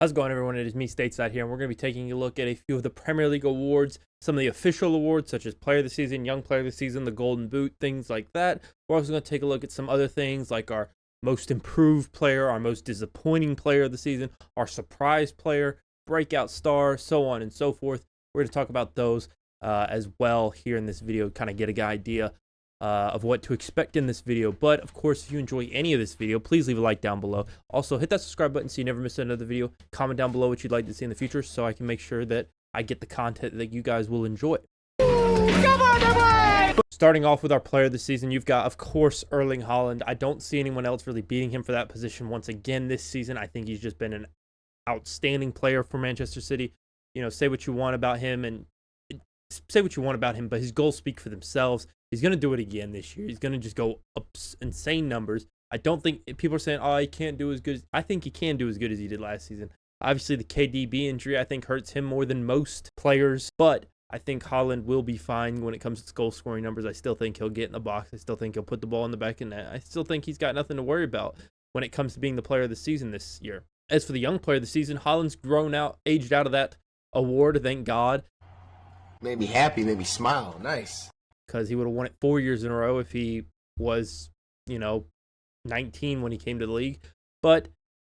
How's it going, everyone? It is me, Stateside, here, and we're going to be taking a look at a few of the Premier League awards, some of the official awards, such as Player of the Season, Young Player of the Season, the Golden Boot, things like that. We're also going to take a look at some other things, like our most improved player, our most disappointing player of the season, our surprise player, breakout star, so on and so forth. We're going to talk about those as well here in this video, kind of get an idea of what to expect in this video. But of course, if you enjoy any of this video, please leave a like down below. Also, hit that subscribe button so you never miss another video. Comment down below what you'd like to see in the future so I can make sure that I get the content that you guys will enjoy. Starting off with our player of the season, you've got, of course, Erling Haaland. I don't see anyone else really beating him for that position once again this season. I think he's just been an outstanding player for Manchester City. You know, say what you want about him, but his goals speak for themselves. He's going to do it again this year. He's going to just go up insane numbers. I don't think people are saying, oh, he can't do as good. I think he can do as good as he did last season. Obviously, the KDB injury, I think, hurts him more than most players. But I think Haaland will be fine when it comes to goal scoring numbers. I still think he'll get in the box. I still think he'll put the ball in the back of the net. I still think he's got nothing to worry about when it comes to being the player of the season this year. As for the young player of the season, Haaland's aged out of that award, thank God. Made me happy, made me smile. Nice. Because he would have won it 4 years in a row if he was, 19 when he came to the league. But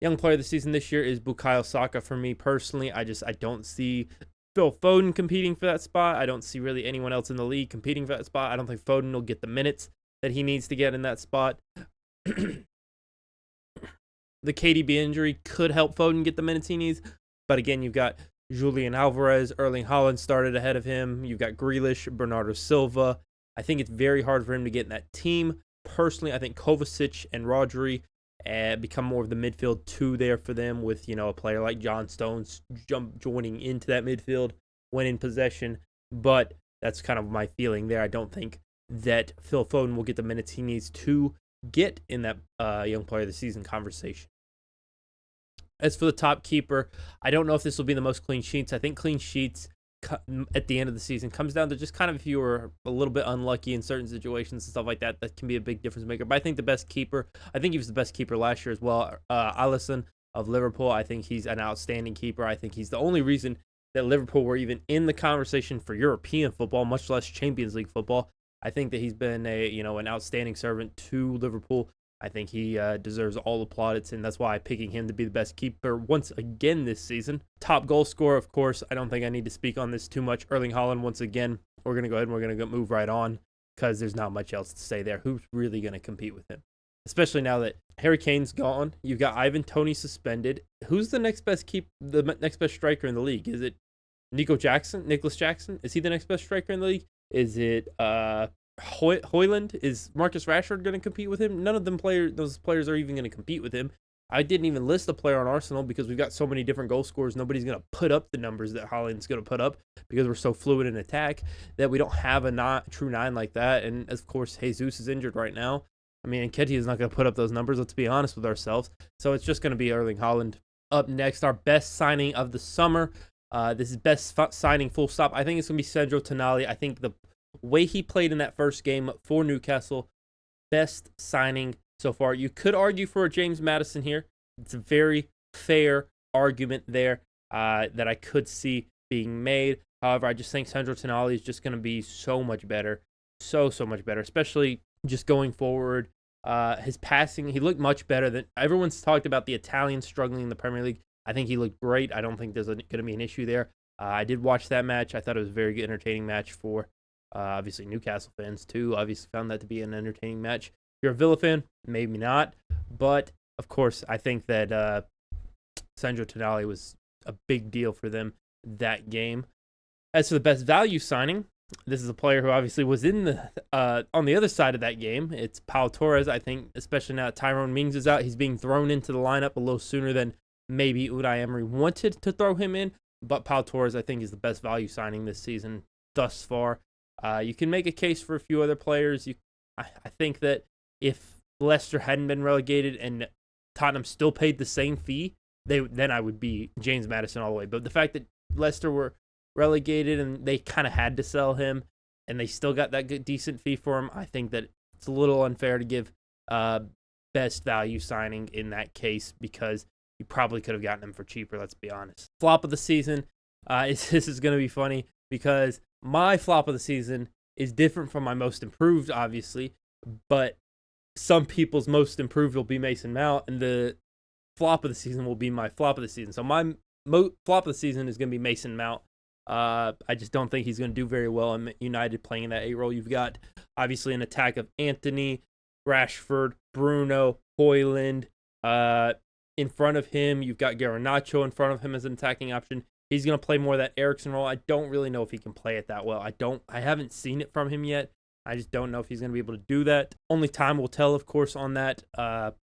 young player of the season this year is Bukayo Saka for me personally. I don't see Phil Foden competing for that spot. I don't see really anyone else in the league competing for that spot. I don't think Foden will get the minutes that he needs to get in that spot. The KDB injury could help Foden get the minutes he needs. But again, you've got Julian Alvarez, Erling Haaland started ahead of him. You've got Grealish, Bernardo Silva. I think it's very hard for him to get in that team. Personally, I think Kovacic and Rodri become more of the midfield two there for them with, a player like John Stones joining into that midfield when in possession. But that's kind of my feeling there. I don't think that Phil Foden will get the minutes he needs to get in that young player of the season conversation. As for the top keeper, I don't know if this will be the most clean sheets. I think clean sheets at the end of the season comes down to just kind of if you were a little bit unlucky in certain situations and stuff like that, that can be a big difference maker. But I think the best keeper, I think he was the best keeper last year as well, Alisson of Liverpool. I think he's an outstanding keeper. I think he's the only reason that Liverpool were even in the conversation for European football, much less Champions League football. I think that he's been an outstanding servant to Liverpool. I think he deserves all the plaudits, and that's why I'm picking him to be the best keeper once again this season. Top goal scorer, of course, I don't think I need to speak on this too much. Erling Haaland, once again, we're going to go ahead and we're going to move right on because there's not much else to say there. Who's really going to compete with him? Especially now that Harry Kane's gone. You've got Ivan Toney suspended. Who's the next best striker in the league? Is it Nicholas Jackson? Is he the next best striker in the league? Is it Højlund? Is Marcus Rashford going to compete with him? None of those players are even going to compete with him. I didn't even list a player on Arsenal because we've got so many different goal scorers. Nobody's going to put up the numbers that Haaland's going to put up because we're so fluid in attack that we don't have a true nine like that. And of course, Jesus is injured right now. I mean, Nketiah is not going to put up those numbers. Let's be honest with ourselves. So it's just going to be Erling Haaland. Up next, our best signing of the summer. This is best signing full stop. I think it's going to be Sandro Tonali. I think the way he played in that first game for Newcastle, best signing so far. You could argue for a James Maddison here. It's a very fair argument there that I could see being made. However, I just think Sandro Tonali is just going to be so much better. So much better, especially just going forward. His passing, he looked much better than everyone's talked about the Italians struggling in the Premier League. I think he looked great. I don't think there's going to be an issue there. I did watch that match. I thought it was a very good, entertaining match for obviously Newcastle fans too. Obviously found that to be an entertaining match. If you're a Villa fan, maybe not. But of course, I think that Sandro Tonali was a big deal for them that game. As for the best value signing, this is a player who obviously was in the on the other side of that game. It's Pau Torres. I think, especially now that Tyrone Mings is out, he's being thrown into the lineup a little sooner than maybe Unai Emery wanted to throw him in. But Pau Torres, I think, is the best value signing this season thus far. You can make a case for a few other players. I think that if Leicester hadn't been relegated and Tottenham still paid the same fee, then I would be James Maddison all the way. But the fact that Leicester were relegated and they kind of had to sell him and they still got that good, decent fee for him, I think that it's a little unfair to give best value signing in that case because you probably could have gotten him for cheaper, let's be honest. Flop of the season. This is going to be funny because my flop of the season is different from my most improved, obviously, but some people's most improved will be Mason Mount, and the flop of the season will be my flop of the season. So my flop of the season is going to be Mason Mount. I just don't think he's going to do very well in United playing in that 8 role. You've got, obviously, an attack of Anthony, Rashford, Bruno, Højlund. In front of him, you've got Garnacho in front of him as an attacking option. He's going to play more of that Eriksen role. I don't really know if he can play it that well. I haven't seen it from him yet. I just don't know if he's going to be able to do that. Only time will tell, of course, on that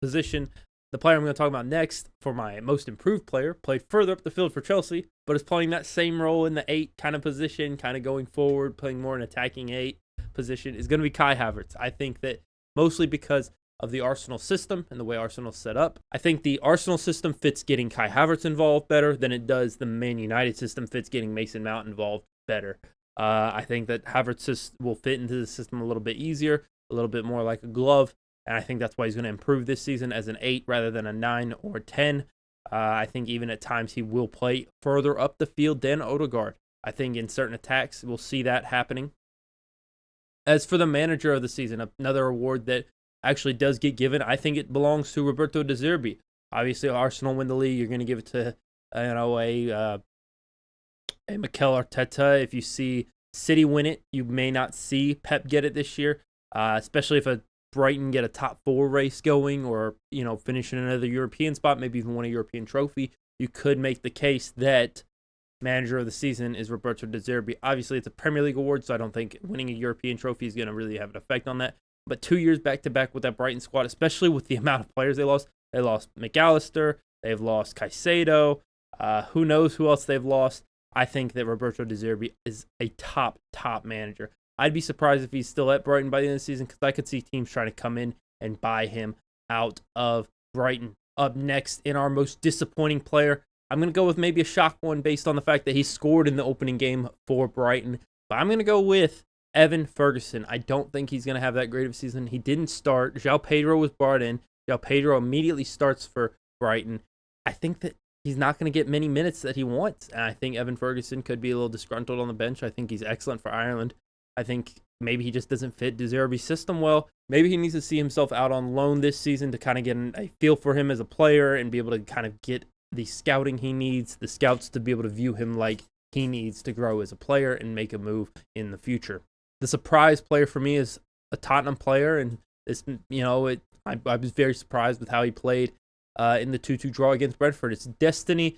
position. The player I'm going to talk about next for my most improved player played further up the field for Chelsea, but is playing that same role in the 8 kind of position, kind of going forward, playing more an attacking 8 position, is going to be Kai Havertz. I think that mostly because of the Arsenal system and the way Arsenal's set up. I think the Arsenal system fits getting Kai Havertz involved better than it does the Man United system fits getting Mason Mount involved better. I think that Havertz will fit into the system a little bit easier, a little bit more like a glove, and I think that's why he's going to improve this season as an 8 rather than a 9 or 10. I think even at times he will play further up the field than Odegaard. I think in certain attacks we'll see that happening. As for the manager of the season, another award that actually does get given, I think it belongs to Roberto De Zerbi. Obviously, Arsenal win the league. You're going to give it to a Mikel Arteta. If you see City win it, you may not see Pep get it this year, especially if a Brighton get a top 4 race going, or finish in another European spot, maybe even win a European trophy. You could make the case that manager of the season is Roberto De Zerbi. Obviously, it's a Premier League award, so I don't think winning a European trophy is going to really have an effect on that. But 2 years back-to-back with that Brighton squad, especially with the amount of players they lost. They lost McAllister. They've lost Caicedo. Who knows who else they've lost. I think that Roberto De Zerbi is a top manager. I'd be surprised if he's still at Brighton by the end of the season, because I could see teams trying to come in and buy him out of Brighton. Up next, in our most disappointing player, I'm going to go with maybe a shock one based on the fact that he scored in the opening game for Brighton. But I'm going to go with Evan Ferguson. I don't think he's going to have that great of a season. He didn't start. João Pedro was brought in. João Pedro immediately starts for Brighton. I think that he's not going to get many minutes that he wants. And I think Evan Ferguson could be a little disgruntled on the bench. I think he's excellent for Ireland. I think maybe he just doesn't fit De Zerbi's system well. Maybe he needs to see himself out on loan this season to kind of get a feel for him as a player and be able to kind of get the scouting he needs, the scouts to be able to view him like he needs to grow as a player and make a move in the future. The surprise player for me is a Tottenham player, and this, I was very surprised with how he played in the 2-2 draw against Brentford. It's Destiny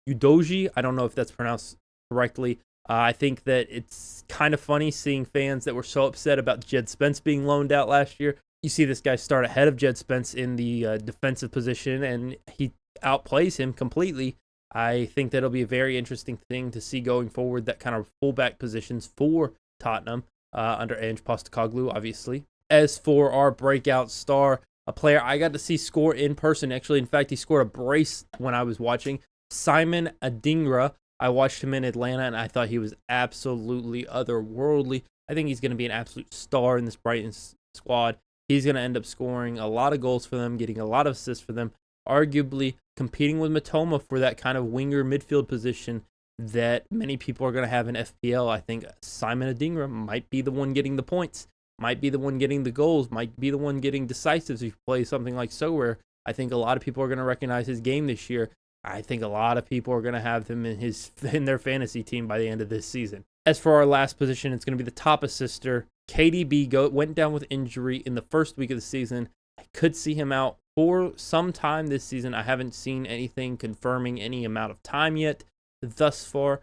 Udogie. I don't know if that's pronounced correctly. I think that it's kind of funny seeing fans that were so upset about Jed Spence being loaned out last year. You see this guy start ahead of Jed Spence in the defensive position, and he outplays him completely. I think that'll be a very interesting thing to see going forward, that kind of fullback positions for Tottenham under Ange Postecoglou, obviously. As for our breakout star, a player I got to see score in person, actually. In fact, he scored a brace when I was watching. Simon Adingra. I watched him in Atlanta, and I thought he was absolutely otherworldly. I think he's going to be an absolute star in this Brighton squad. He's going to end up scoring a lot of goals for them, getting a lot of assists for them, arguably competing with Matoma for that kind of winger midfield position that many people are going to have in FPL. I think Simon Adingra might be the one getting the points, might be the one getting the goals, might be the one getting decisives if you play something like SoRare. I think a lot of people are going to recognize his game this year. I think a lot of people are going to have him in their fantasy team by the end of this season. As for our last position, it's going to be the top assister. KDB went down with injury in the first week of the season. I could see him out for some time this season. I haven't seen anything confirming any amount of time yet thus far.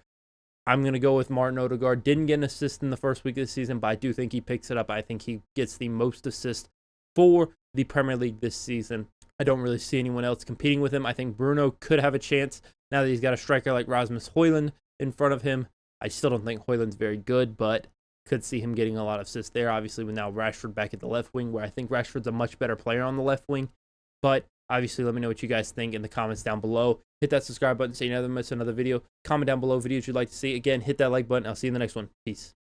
I'm going to go with Martin Odegaard. Didn't get an assist in the first week of the season, but I do think he picks it up. I think he gets the most assists for the Premier League this season. I don't really see anyone else competing with him. I think Bruno could have a chance now that he's got a striker like Rasmus Højlund in front of him. I still don't think Højlund's very good, but could see him getting a lot of assists there. Obviously, with now Rashford back at the left wing, where I think Rashford's a much better player on the left wing. But obviously, let me know what you guys think in the comments down below. Hit that subscribe button so you never miss another video. Comment down below videos you'd like to see. Again, hit that like button. I'll see you in the next one. Peace.